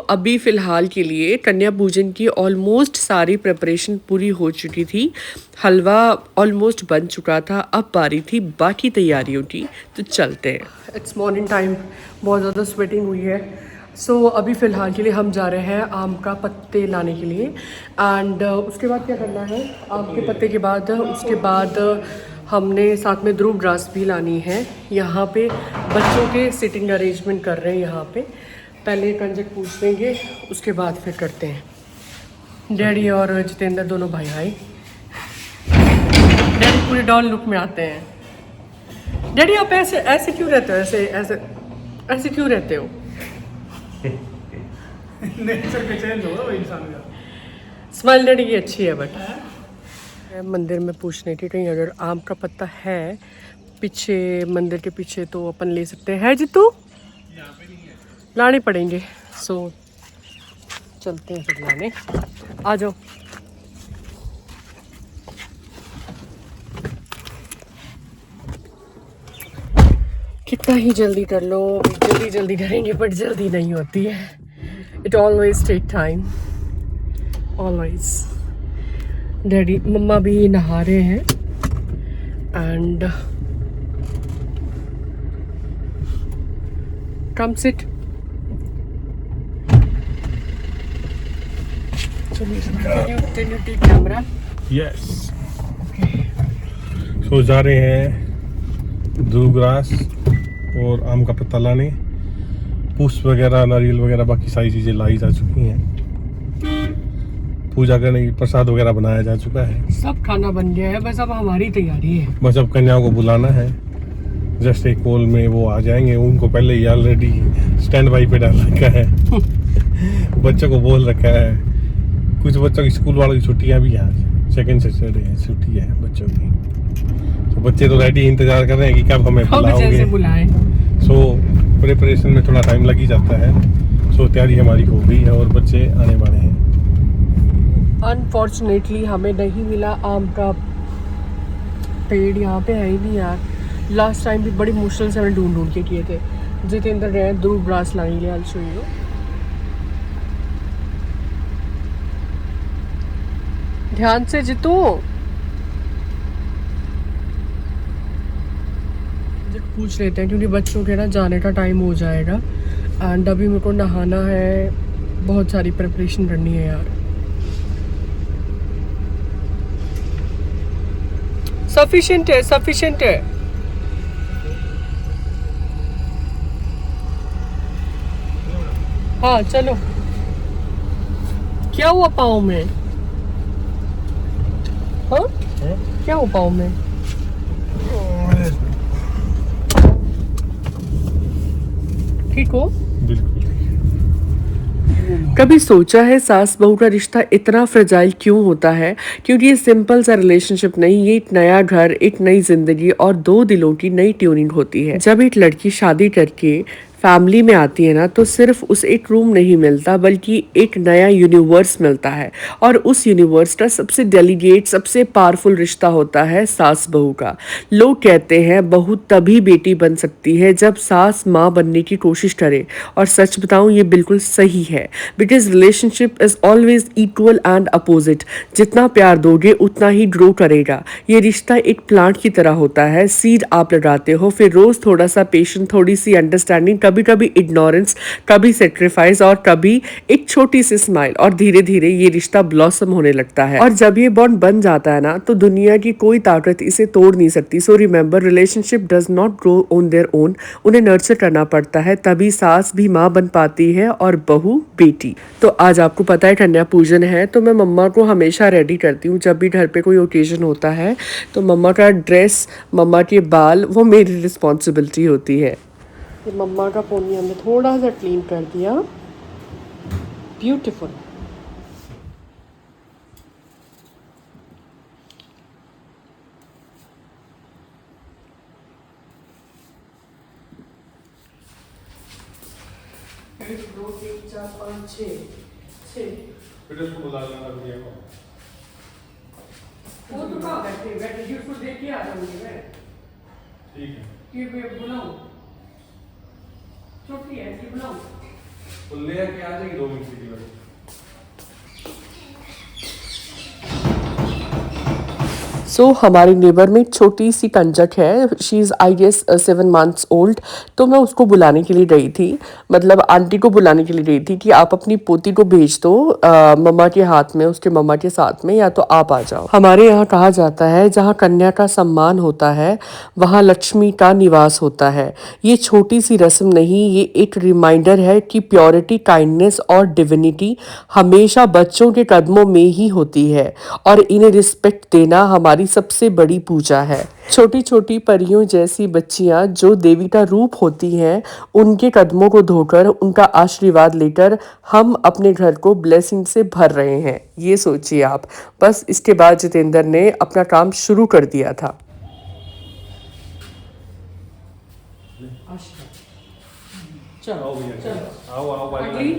अभी फ़िलहाल के लिए कन्या पूजन की ऑलमोस्ट सारी प्रिपरेशन पूरी हो चुकी थी। हलवा ऑलमोस्ट बन चुका था, अब बारी थी बाकी तैयारियों की, तो चलते हैं। इट्स मॉर्निंग टाइम, बहुत ज़्यादा स्वेटिंग हुई है। अभी फ़िलहाल के लिए हम जा रहे हैं आम का पत्ते लाने के लिए एंड उसके बाद क्या करना है, आम के पत्ते के बाद उसके बाद हमने साथ में ध्रुव ग्रास भी लानी है। यहाँ पे बच्चों के सिटिंग अरेंजमेंट कर रहे हैं। यहाँ पे पहले कंजक पूछ लेंगे, उसके बाद फिर करते हैं। डैडी और जितेंद्र दोनों भाई आए। डैडी पूरे डॉन लुक में आते हैं। डैडी आप ऐसे ऐसे क्यों रहते हो? ऐसे ऐसे ऐसे क्यों रहते हो? नेचर का चेंज होगा वो इंसान का। स्माइल डैडी की अच्छी है, बट मंदिर में पूछने की कहीं अगर आम का पत्ता है पीछे, मंदिर के पीछे, तो अपन ले सकते हैं। जीतू लाने पड़ेंगे, चलते हैं फिर लाने। आ जाओ। कितना ही जल्दी कर लो, जल्दी जल्दी करेंगे बट जल्दी नहीं होती है। It always take time, always. Daddy mama भी नहा रहे हैं and come sit. Can you take camera? Yes. सो जा रहे हैं ध्रुव ग्रास और आम का पत्ता लाने। पुष्प वगैरह, नारियल वगैरह, बाकी सारी चीज़ें लाई जा चुकी हैं। पूजा करने की प्रसाद वगैरह बनाया जा चुका है। सब खाना बन गया है, बस अब हमारी तैयारी है। बस अब कन्याओं को बुलाना है। जस्ट एक कॉल में वो आ जाएंगे। उनको पहले ही ऑलरेडी स्टैंड बाई पे डाल रखा है। बच्चों को बोल रखा है। कुछ बच्चों की स्कूल वालों की छुट्टियां भी हैं, आज सेकेंड सैटरडे है, छुट्टी है बच्चों की। तो बच्चे तो रेडी इंतजार कर रहे हैं कि कब हमें बुलाओगे। प्रिपरेशन में थोड़ा टाइम लग ही जाता है। तैयारी हमारी हो गई है और बच्चे आने वाले हैं। अनफॉर्चुनेटली हमें नहीं मिला आम का पेड़, यहाँ पे है ही नहीं यार। लास्ट टाइम भी बड़ी मुश्किल से हमें ढूंढ के किए थे। जितेंद्र गए ध्रुव ग्रास लाने के लिए। I'll show you। ध्यान से जितू। पूछ लेते हैं क्योंकि बच्चों के ना जाने का टाइम हो जाएगा एंड अभी मेरे को नहाना है, बहुत सारी प्रिपरेशन करनी है यार। सफिशिएंट है, सफिशिएंट है। हाँ चलो। क्या हुआ पाँव में? हाँ क्या हुआ पाँव में? ठीक हो? बिल्कुल। कभी सोचा है सास बहू का रिश्ता इतना फ्रेजाइल क्यों होता है? क्योंकि ये सिंपल सा रिलेशनशिप नहीं, ये एक नया घर, एक नई जिंदगी और दो दिलों की नई ट्यूनिंग होती है। जब एक लड़की शादी करके फैमिली में आती है ना, तो सिर्फ उस एक रूम नहीं मिलता बल्कि एक नया यूनिवर्स मिलता है। और उस यूनिवर्स का सबसे डेलीगेट, सबसे पावरफुल रिश्ता होता है सास बहू का। लोग कहते हैं बहू तभी बेटी बन सकती है जब सास माँ बनने की कोशिश करे, और सच बताऊं ये बिल्कुल सही है। Because relationship is always equal and opposite. जितना प्यार दोगे उतना ही ग्रो करेगा। ये रिश्ता एक प्लांट की तरह होता है। सीड आप लगाते हो, फिर रोज थोड़ा सा पेशेंस, थोड़ी सी अंडरस्टैंडिंग, कभी कभी इग्नोरेंस, कभी सेक्रीफाइस और कभी एक छोटी सी स्माइल, और धीरे धीरे ये रिश्ता ब्लॉसम होने लगता है। और जब ये बॉन्ड बन जाता है ना, तो दुनिया की कोई ताकत इसे तोड़ नहीं सकती। So remember, relationship does not grow on their own, उन्हें नर्चर करना पड़ता है, तभी सास भी माँ बन पाती है और बहू बेटी। तो आज आपको पता है कन्या पूजन है, तो मैं मम्मा को हमेशा रेडी करती हूँ जब भी घर पे कोई ओकेजन होता है। तो मम्मा का ड्रेस, मम्मा के बाल, वो मेरी रिस्पॉन्सिबिलिटी होती है। ये मम्मा का पोनी हमने थोड़ा सा क्लीन कर दिया। ब्यूटीफुल। एक दो तीन चार पाँच छः। वो तो कहाँ बैठे बैठे गिफ्ट देख के आ जाऊंगी मैं। ठीक है। कि मैं बुलाऊं? छोटी है कि बुलाऊं? तो ले आके आ जाएगी 2 मिनट के लिए। सो हमारे नेबर में एक छोटी सी कंजक है, she is I guess 7 months old. तो मैं उसको बुलाने के लिए गई थी, मतलब आंटी को बुलाने के लिए गई थी कि आप अपनी पोती को भेज दो मम्मा के हाथ में, उसके मम्मा के साथ में, या तो आप आ जाओ। हमारे यहाँ कहा जाता है जहाँ कन्या का सम्मान होता है वहाँ लक्ष्मी का निवास होता है। ये छोटी सी रस्म नहीं, ये एक रिमाइंडर है कि प्योरिटी, काइंडनेस और डिविनिटी हमेशा बच्चों के कदमों में ही होती है और इन्हें रिस्पेक्ट देना हमारी सबसे बड़ी पूजा है। छोटी छोटी परियों जैसी बच्चियां जो देवी का रूप होती हैं, उनके कदमों को धोकर, उनका आशीर्वाद लेकर हम अपने घर को ब्लेसिंग से भर रहे हैं। ये सोचिए आप। बस इसके बाद जितेंद्र ने अपना काम शुरू कर दिया था। आओ भैया, आओ आओ भाई।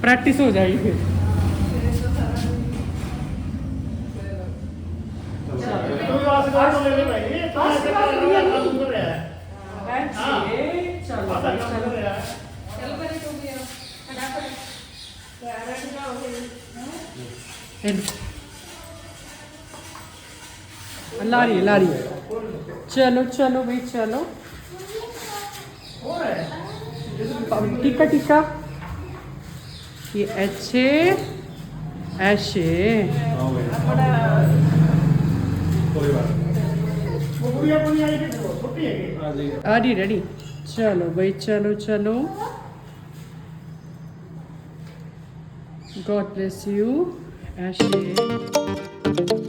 प्रैक्टिस हो जाएगी फिर। ला रही है। चलो चलो भाई चलो। टीका टीका ये अच्छे ऐसे आओ भैया। कोई बात नहीं। रेडी। चलो भाई चलो चलो। गॉड ब्लेस यू ऐसे।